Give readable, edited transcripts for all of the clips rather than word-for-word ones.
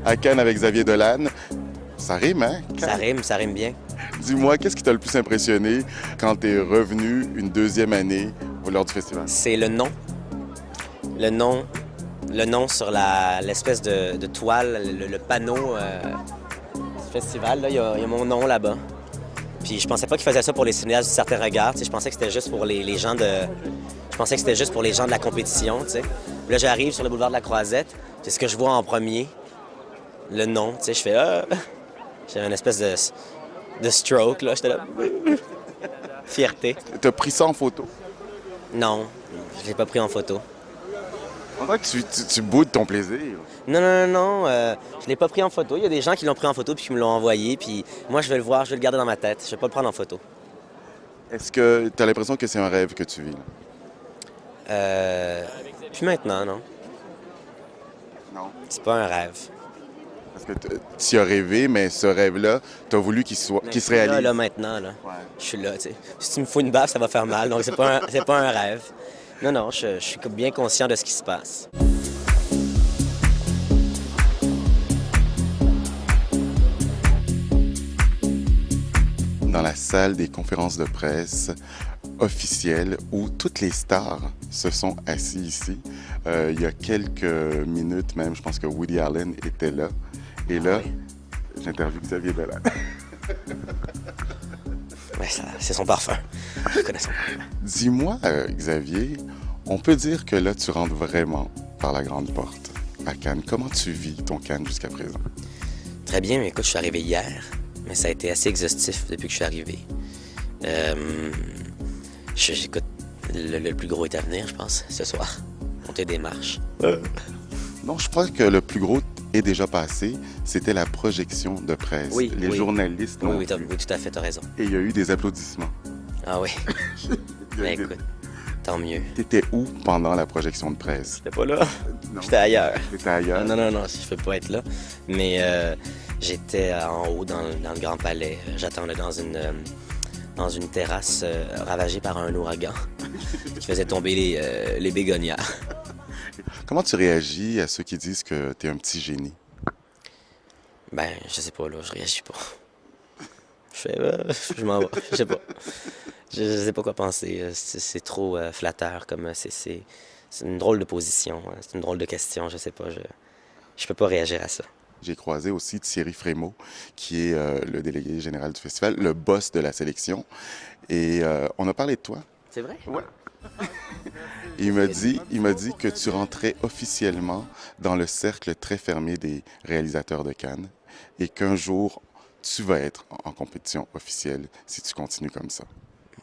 à Cannes avec Xavier Dolan. Ça rime, hein? Ça rime bien. Dis-moi, qu'est-ce qui t'a le plus impressionné quand t'es revenu une deuxième année lors du festival? C'est le nom. Le nom. Le nom sur l'espèce de toile, le panneau du festival. Là, il y a mon nom là-bas. Puis je pensais pas qu'ils faisaient ça pour les cinéastes du certain regard. Je pensais que c'était juste pour les gens de. Je pensais que c'était juste pour les gens de la compétition. T'sais. Là, j'arrive sur le boulevard de la Croisette. C'est ce que je vois en premier. Le nom. Je fais j'ai une espèce de stroke. Là. J'étais là. Fierté. T'as pris ça en photo? Non, je l'ai pas pris en photo. On dirait que tu boudes ton plaisir. Non, je l'ai pas pris en photo. Il y a des gens qui l'ont pris en photo puis qui me l'ont envoyé. Puis moi, je vais le voir, je vais le garder dans ma tête. Je vais pas le prendre en photo. Est-ce que tu as l'impression que c'est un rêve que tu vis? Puis maintenant, non. Non. C'est pas un rêve. Parce que tu y as rêvé, mais ce rêve-là, tu as voulu qu'il se réalise. Là, maintenant, là. Ouais. Je suis là, tu sais. Si tu me fous une baffe, ça va faire mal. Donc, c'est pas un rêve. Non, je suis bien conscient de ce qui se passe. Dans la salle des conférences de presse officielles où toutes les stars se sont assis ici. Il y a quelques minutes même, je pense que Woody Allen était là. Et là, j'interviewe Xavier Dolan. Ouais, c'est son parfum. Je connais son parfum. Dis-moi, Xavier, on peut dire que là, tu rentres vraiment par la grande porte à Cannes. Comment tu vis ton Cannes jusqu'à présent? Très bien, mais écoute, je suis arrivé hier, mais ça a été assez exhaustif depuis que je suis arrivé. J'écoute, le plus gros est à venir, je pense, ce soir. Monter des marches. Non, je crois que le plus gros est déjà passé. C'était la projection de presse. Oui, Les journalistes. Oui, tout à fait, t'as raison. Et il y a eu des applaudissements. Ah oui. Ben écoute, tant mieux. T'étais où pendant la projection de presse? J'étais pas là. Non. J'étais ailleurs. T'étais ailleurs? Non, je peux pas être là. Mais j'étais en haut dans le Grand Palais. J'attendais dans une terrasse ravagée par un ouragan qui faisait tomber les bégonias. Comment tu réagis à ceux qui disent que t'es un petit génie? Ben, je sais pas, là, je réagis pas. Je fais, je m'en vais, je sais pas. Je sais pas quoi penser. C'est trop flatteur, comme c'est une drôle de position, c'est une drôle de question, je sais pas. Je peux pas réagir à ça. J'ai croisé aussi Thierry Frémaux, qui est le délégué général du festival, le boss de la sélection. Et on a parlé de toi. C'est vrai? Ouais. Il m'a dit que tu rentrais officiellement dans le cercle très fermé des réalisateurs de Cannes et qu'un jour, tu vas être en compétition officielle si tu continues comme ça.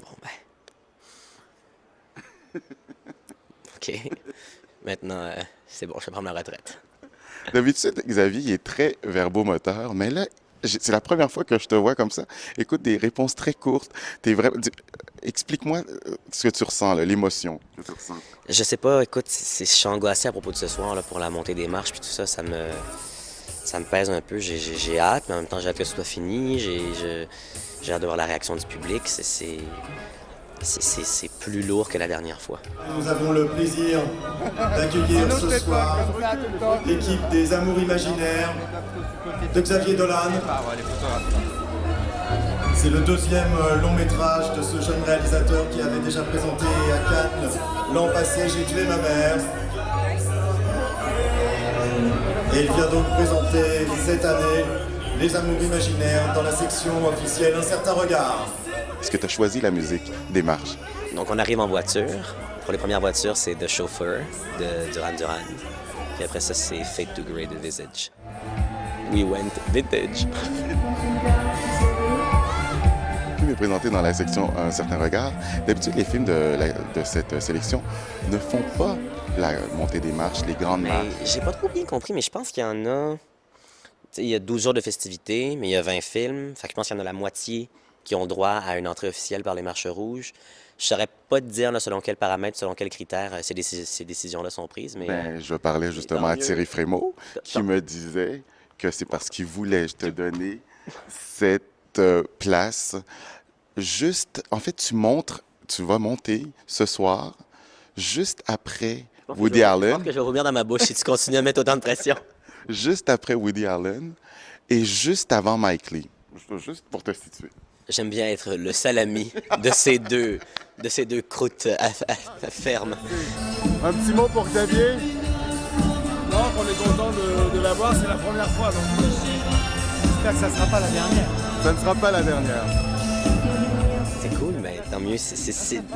Bon, ben. OK. Maintenant, c'est bon, je vais prendre ma retraite. D'habitude, Xavier, il est très verbomoteur, mais là, c'est la première fois que je te vois comme ça. Écoute, des réponses très courtes. Explique-moi ce que tu ressens, l'émotion que tu ressens. Je sais pas, écoute, je suis angoissé à propos de ce soir là, pour la montée des marches puis tout ça, ça me pèse un peu. J'ai hâte, mais en même temps, j'ai hâte que ce soit fini. J'ai hâte de voir la réaction du public. C'est plus lourd que la dernière fois. Nous avons le plaisir d'accueillir ce soir l'équipe des Amours imaginaires de Xavier Dolan. C'est le deuxième long métrage de ce jeune réalisateur qui avait déjà présenté à Cannes l'an passé J'ai tué ma mère. Et il vient donc présenter cette année les Amours imaginaires dans la section officielle Un certain regard. Est-ce que tu as choisi la musique des marches? Donc, on arrive en voiture. Pour les premières voitures, c'est The Chauffeur de Duran Duran. Puis après ça, c'est Fade to Grey de Visage. We went vintage. Tu m'es présenté dans la section Un certain regard. D'habitude, les films de cette sélection ne font pas la montée des marches, les grandes marches. J'ai pas trop bien compris, mais je pense qu'il y en a... Il y a 12 jours de festivités, mais il y a 20 films. Fait que je pense qu'il y en a la moitié qui ont droit à une entrée officielle par les marches rouges. Je saurais pas te dire là, selon quels paramètres, selon quels critères ces décisions-là sont prises. Mais, je parlais justement à Thierry Frémaux qui me disait que c'est parce qu'il voulait te donner cette place. Juste, en fait, tu vas monter ce soir, juste après Woody Allen. Je pense que je vais vomir dans ma bouche si tu continues à mettre autant de pression. juste après Woody Allen et juste avant Mike Lee. Juste pour te situer. J'aime bien être le salami de ces deux croûtes fermes. Un petit mot pour Xavier? Non, on est content de la voir, c'est la première fois. Donc j'espère que ça ne sera pas la dernière. Ça ne sera pas la dernière. C'est cool, mais tant mieux.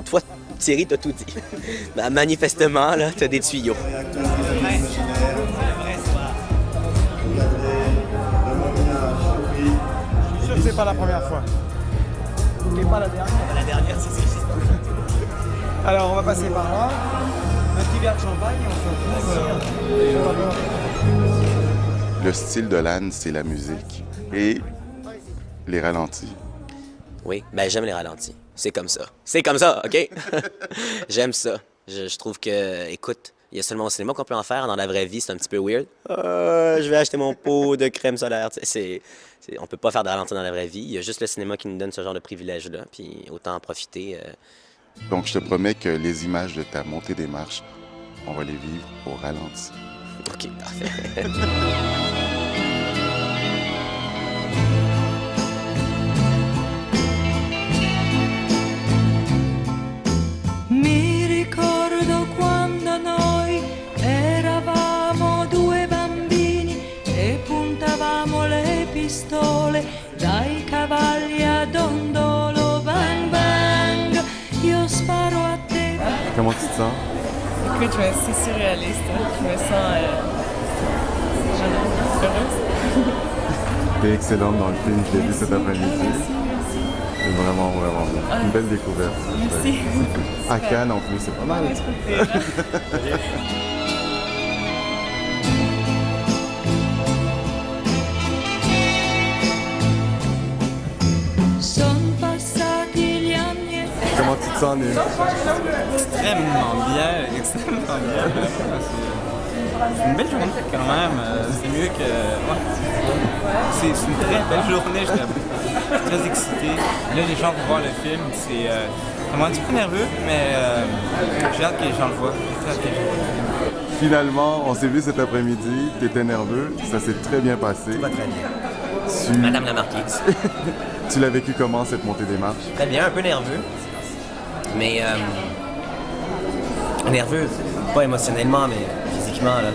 Toi, Thierry, t'as tout dit. Ben, manifestement, là, t'as des tuyaux. Je suis sûr que c'est pas la première fois. Et pas la dernière. La dernière, c'est ce que c'est. Alors on va passer par là. Un petit verre de champagne et on se retrouve. Le style de l'âne, c'est la musique et les ralentis. Oui, ben j'aime les ralentis. C'est comme ça. C'est comme ça, OK? J'aime ça. Je trouve que, écoute, il y a seulement au cinéma qu'on peut en faire. Dans la vraie vie, c'est un petit peu weird. Je vais acheter mon pot de crème solaire. On peut pas faire de ralenti dans la vraie vie. Il y a juste le cinéma qui nous donne ce genre de privilège-là. Puis autant en profiter. Donc, je te promets que les images de ta montée des marches, on va les vivre au ralenti. OK, parfait. Mi ricordo quando noi eravamo due bambini e puntavamo le pistole dai cavalli a dondolo, bang bang, io sparo a te. Comment tu te sens? Écoute, c'est surréaliste. Je me sens heureuse. T'es excellente dans le film, je l'ai vu cet après-midi. C'est vraiment, vraiment bien. Une belle découverte. Merci. À Cannes en plus, c'est pas mal. Son passati gli anni e Comment tu te sens, Nul? Extrêmement bien. C'est une belle journée quand même. C'est mieux que. Ouais. C'est une très belle journée. J'étais très excité. Là, les gens vont voir le film. C'est vraiment un petit peu nerveux, mais j'ai hâte que les gens le voient. Finalement, on s'est vu cet après-midi, t'étais nerveux, ça s'est très bien passé. Tout va très bien. Madame la marquise. Tu l'as vécu comment, cette montée des marches? Très bien, un peu nerveux. Mais nerveux, pas émotionnellement, mais physiquement, là.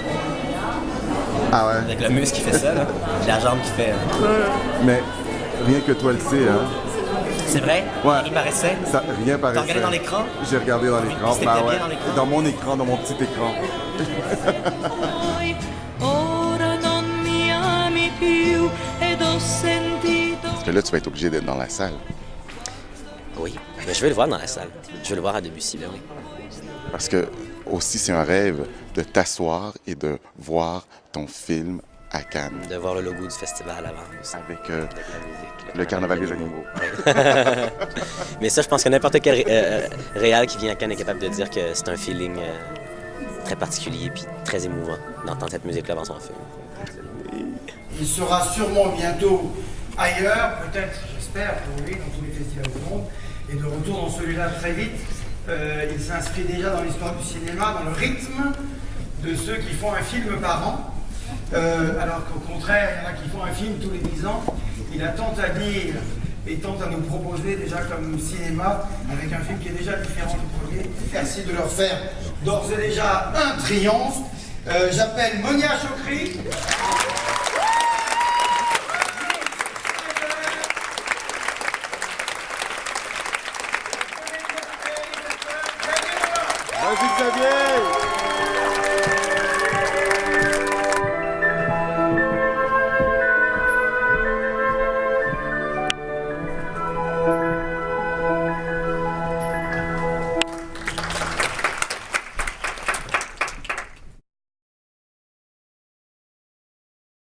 Ah ouais? Avec le muscle qui fait ça, là. La jambe qui fait. Mais rien que toi le sais, hein? C'est vrai? Ouais. Il paraissait? Ça, rien paraissait. T'as regardé dans l'écran? J'ai regardé dans l'écran. C'était Bah bien ouais. dans l'écran? Dans mon écran, dans mon petit écran. ora non mi ami più ed ho sentito. Parce que là, tu vas être obligé d'être dans la salle. Oui, mais je veux le voir dans la salle. Je veux le voir à Debussy, ben oui. Parce que aussi, c'est un rêve de t'asseoir et de voir ton film à Cannes. De voir le logo du festival avant aussi. Avec Avec la musique. le Carnaval des animaux. Mais ça, je pense que n'importe quel réal qui vient à Cannes est capable de dire que c'est un feeling très particulier puis très émouvant d'entendre cette musique-là dans son film. Il sera sûrement bientôt ailleurs, peut-être, j'espère, pour lui, dans tous les festivals du monde, et de retour dans celui-là très vite. Il s'inscrit déjà dans l'histoire du cinéma, dans le rythme de ceux qui font un film par an. Alors qu'au contraire, il y en a qui font un film tous les 10 ans. Il a tant à dire et tant à nous proposer déjà comme cinéma, avec un film qui est déjà différent du premier. Merci de leur faire d'ores et déjà un triomphe. J'appelle Monia Chokri.